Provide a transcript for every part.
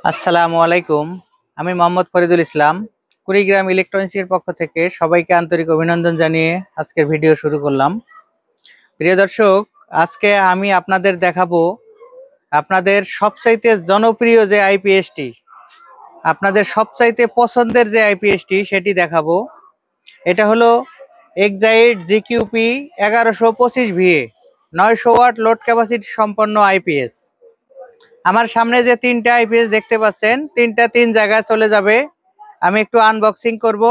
আসসালামু আলাইকুম। আমি মোহাম্মদ ফরিদুল ইসলাম। কুড়িগ্রাম ইলেকট্রনিক্সের পক্ষ থেকে সবাইকে আন্তরিক অভিনন্দন জানিয়ে আজকের ভিডিও শুরু করলাম। প্রিয় দর্শক, আজকে আমি আপনাদের দেখাবো আপনাদের সবচাইতে জনপ্রিয় যে আইপিএসটি, আপনাদের সবচাইতে পছন্দের যে আইপিএসটি সেটি দেখাবো। এটা হলো Exide GQP 1125 VA 900 watt load capacity সম্পন্ন আইপিএস। আমার সামনে যে তিনটা আইপিএস দেখতে পাচ্ছেন, তিন জায়গায় চলে যাবে। আমি একটু আনবক্সিং করব,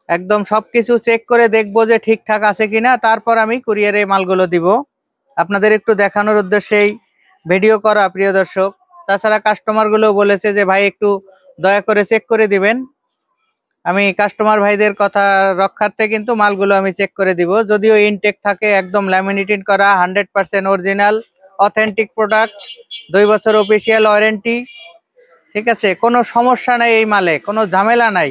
একদম সবকিছু চেক করে দেখব যে ঠিকঠাক আছে কিনা, তারপর আমি কুরিয়ারে মালগুলো দিব। আপনাদের একটু দেখানোর উদ্দেশ্যেই ভিডিও করা প্রিয় দর্শক। তাছাড়া কাস্টমারগুলো বলেছে যে ভাই একটু দয়া করে চেক করে দিবেন। আমি কাস্টমার ভাইদের কথা রক্ষার্থে কিন্তু মালগুলো আমি চেক করে দিব। যদিও ইনটেক থাকে, একদম ল্যামিনেটেড করা, 100% অরিজিনাল অথেন্টিক প্রোডাক্ট, 2 বছর অফিসিয়াল ওয়ারেন্টি। ঠিক আছে, কোনো সমস্যা নাই, এই মালে কোনো ঝামেলা নাই।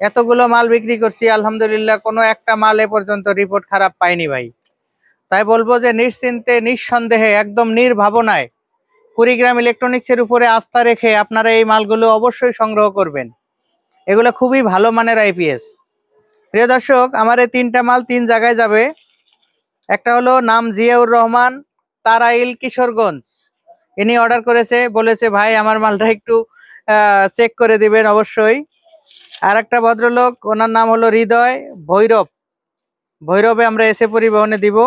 এতগুলো মাল বিক্রি করছি, আলহামদুলিল্লাহ কোনো একটা মাল এ পর্যন্ত রিপোর্ট খারাপ পাইনি ভাই। তাই বলবো যে নিশ্চিন্তে নিঃসন্দেহে একদম নির্ভাবনায় কুড়িগ্রাম ইলেকট্রনিক্সের উপরে আস্থা রেখে আপনারা এই মালগুলো অবশ্যই সংগ্রহ করবেন। এগুলো খুবই ভালো মানের আইপিএস। প্রিয় দর্শক, আমার এই তিনটা মাল তিন জায়গায় যাবে। একটা হলো নাম জিয়াউর রহমান, তারাইল, কিশোরগঞ্জ। ইনি অর্ডার করেছে, বলেছে ভাই আমার মালটা একটু চেক করে দিবেন অবশ্যই। আর একটা ভদ্রলোক, ওনার নাম হলো হৃদয়, ভৈরবে আমরা এসে পরিবহনে দিব।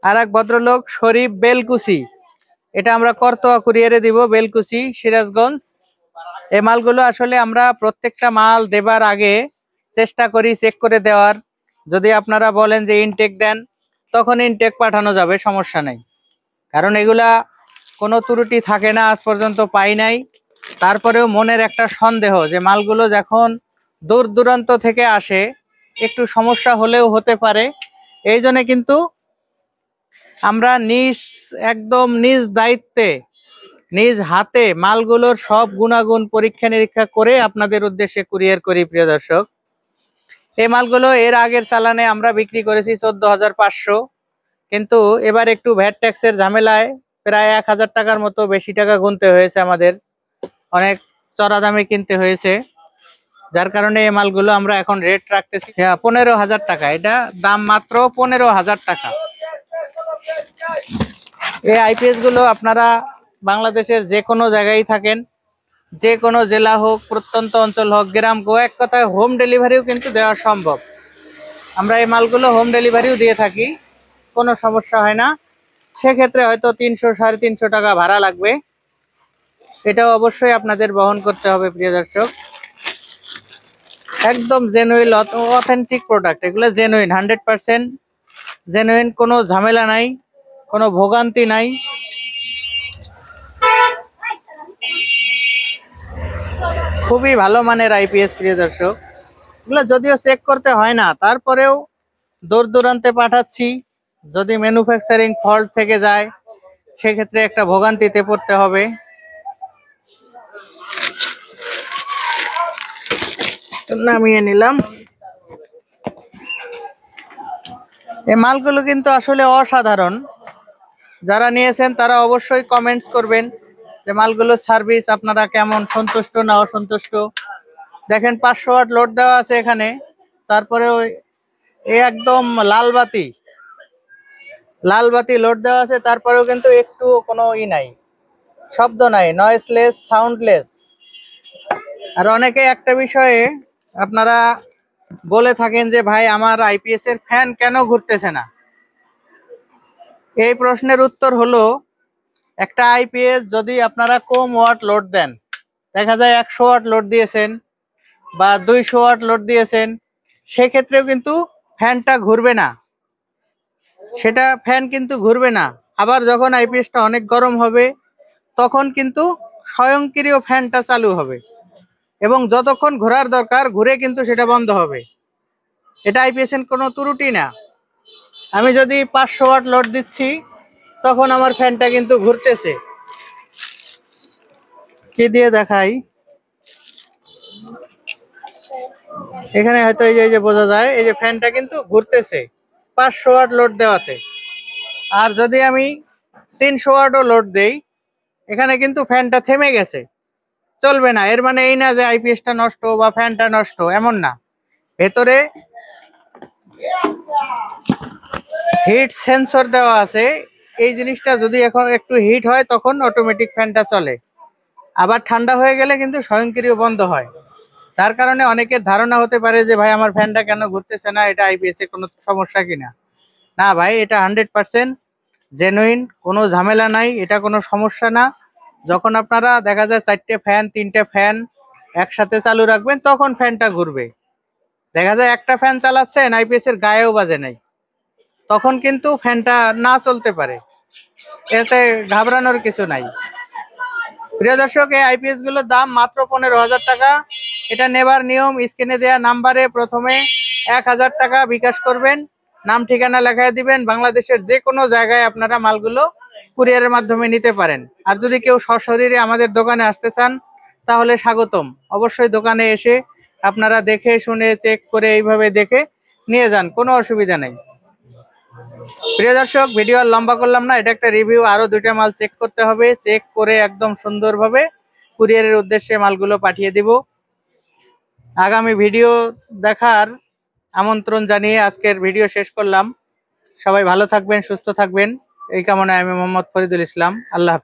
আর এক ভদ্রলোক শরীফ, বেলকুচি, এটা আমরা করতোয়া কুরিয়ারে দিব, বেলকুচি, সিরাজগঞ্জ। এই মালগুলো আসলে আমরা প্রত্যেকটা মাল দেবার আগে চেষ্টা করি চেক করে দেওয়ার। যদি আপনারা বলেন যে ইনটেক দেন, তখন ইনটেক পাঠানো যাবে, সমস্যা নেই। কারণ এগুলা কোনো ত্রুটি থাকে না, আজ পর্যন্ত পাই নাই। তারপরেও মনের একটা সন্দেহ যে মালগুলো যখন দূর দূরান্ত থেকে আসে, একটু সমস্যা হলেও হতে পারে। এই জন্য কিন্তু আমরা একদম নিজ দায়িত্বে, নিজ হাতে মালগুলোর সব গুণাগুণ পরীক্ষা নিরীক্ষা করে আপনাদের উদ্দেশ্যে কুরিয়ার করি প্রিয় দর্শক। এই মালগুলো এর আগের চালানে আমরা বিক্রি করেছি 14,500, কিন্তু এবার একটু ভ্যাট ট্যাক্সের ঝামেলায় প্রায় 1,000 টাকার মতো বেশি টাকা গুনতে হয়েছে, আমাদের অনেক চড়া দামে কিনতে হয়েছে। যার কারণে এই মালগুলো আমরা এখন রেট রাখতেছি 15,000 টাকা। এটা দাম মাত্র 15,000 টাকা। এই আইপিএস গুলো আপনারা বাংলাদেশের যে কোনো জায়গায় থাকেন, যে কোনো জেলা হোক, প্রত্যন্ত অঞ্চল হোক, গ্রাম হোক, এক কথায় হোম ডেলিভারিও কিন্তু দেওয়া সম্ভব। আমরা এই মালগুলো হোম ডেলিভারিও দিয়ে থাকি, কোনো সমস্যা হয় না। সেক্ষেত্রে হয়তো 300-350 টাকা ভাড়া লাগবে, এটাও অবশ্যই আপনাদের বহন করতে হবে প্রিয় দর্শক। একদম জেনুইন অথেন্টিক প্রোডাক্ট, এগুলো জেনুইন, 100% জেনুইন, কোনো ঝামেলা নাই, কোনো ভোগান্তি নাই। খুবই ভালো মানের আইপিএস প্রিয় দর্শক। এগুলো যদিও চেক করতে হয় না, তারপরেও দূর দূরান্তে পাঠাচ্ছি। যদি ম্যানুফ্যাকচারিং ফল্ট থেকে যায়, সেক্ষেত্রে একটা ভোগান্তিতে পড়তে হবে। নামিয়ে নিলাম। এই মালগুলো কিন্তু আসলে অসাধারণ। যারা নিয়েছেন তারা অবশ্যই কমেন্টস করবেন যে মালগুলো সার্ভিস আপনারা কেমন, সন্তুষ্ট না অসন্তুষ্ট। দেখেন 500 ওয়াট লোড দেওয়া আছে এখানে, তারপরেও একদম লাল বাতি লোড দেওয়া আছে, তারপরেও কিন্তু একটু কোনো নাই, শব্দ নাই, নয়েসলেস, সাউন্ডলেস। আর অনেকে একটা বিষয়ে আপনারা বলে থাকেন যে ভাই আমার আইপিএস এর ফ্যান কেন ঘুরতেছে না। এই প্রশ্নের উত্তর হলো, একটা আইপিএস যদি আপনারা কম ওয়াট লোড দেন, দেখা যায় 100 ওয়াট লোড দিয়েছেন বা 200 ওয়াট লোড দিয়েছেন, সেক্ষেত্রেও কিন্তু ফ্যানটা ঘুরবে না, সেটা ফ্যান কিন্তু ঘুরবে না। আবার যখন আইপিএসটা অনেক গরম হবে, তখন কিন্তু স্বয়ংক্রিয় ফ্যানটা চালু হবে এবং যতক্ষণ ঘোরার দরকার ঘুরে কিন্তু সেটা বন্ধ হবে। এটা আইপিএস এর কোনো ত্রুটি না। আমি যদি 500 ওয়াট লোড দিচ্ছি, তখন আমার ফ্যানটা কিন্তু ঘুরতেছে। কি দিয়ে দেখাই, এখানে হয়তো এই যে বোঝা যায়, এই যে ফ্যানটা কিন্তু ঘুরতেছে 500 ওয়াট লোড দেওয়াতে। আর যদি আমি 300 ওয়াটও লোড দেই, এখানে কিন্তু ফ্যানটা থেমে গেছে। চলবে না। এর মানে এই না যে আইপিএসটা নষ্ট বা ফ্যানটা নষ্ট, এমন না। ভেতরে হিট সেন্সর দেওয়া আছে। এই জিনিসটা যদি এখন একটু হিট হয় তখন অটোমেটিক ফ্যানটা চলে, আবার ঠান্ডা হয়ে গেলে কিন্তু স্বয়ংক্রিয় বন্ধ হয়। যার কারণে অনেকের ধারণা হতে পারে যে ভাই আমার ফ্যানটা কেন ঘুরতেছে না, এটা আইপিএস এর কোনো সমস্যা কিনা। না ভাই, এটা 100% জেনুইন, কোনো ঝামেলা নাই, এটা কোনো সমস্যা না। যখন আপনারা দেখা যায় 4টে ফ্যান 3টে ফ্যান একসাথে চালু রাখবেন তখন ফ্যানটা ঘুরবে। দেখা যায় একটা ফ্যান চালাচ্ছেন আইপিএস এর গায়েও বাজে নাই, তখন কিন্তু ফ্যানটা না চলতে পারে। এতে ঘাবড়ানোর কিছু নাই। প্রিয় দর্শক, এই আইপিএস গুলোর দাম মাত্র 15,000 টাকা। এটা নেবার নিয়ম, স্ক্রিনে দেওয়া নাম্বারে প্রথমে 1,000 টাকা বিকাশ করবেন, নাম ঠিকানা লেখায় দিবেন। বাংলাদেশের যে কোনো জায়গায় আপনারা মালগুলো কুরিয়ারের মাধ্যমে নিতে পারেন। আর যদি কেউ সশরীরে আমাদের দোকানে আসতে চান তাহলে স্বাগতম। অবশ্যই দোকানে এসে আপনারা দেখে শুনে চেক করে এইভাবে দেখে নিয়ে যান, কোনো অসুবিধা নেই। প্রিয় দর্শক, ভিডিও আর লম্বা করলাম না, এটা একটা রিভিউ। আরো 2টা মাল চেক করতে হবে, চেক করে একদম সুন্দরভাবে কুরিয়ারের উদ্দেশ্যে মালগুলো পাঠিয়ে দিব। আগামী ভিডিও দেখার আমন্ত্রণ জানিয়ে আজকের ভিডিও শেষ করলাম। সবাই ভালো থাকবেন, সুস্থ থাকবেন, এই কামনায় আমি মোহাম্মদ ফরিদুল ইসলাম। আল্লাহ হাফেজ।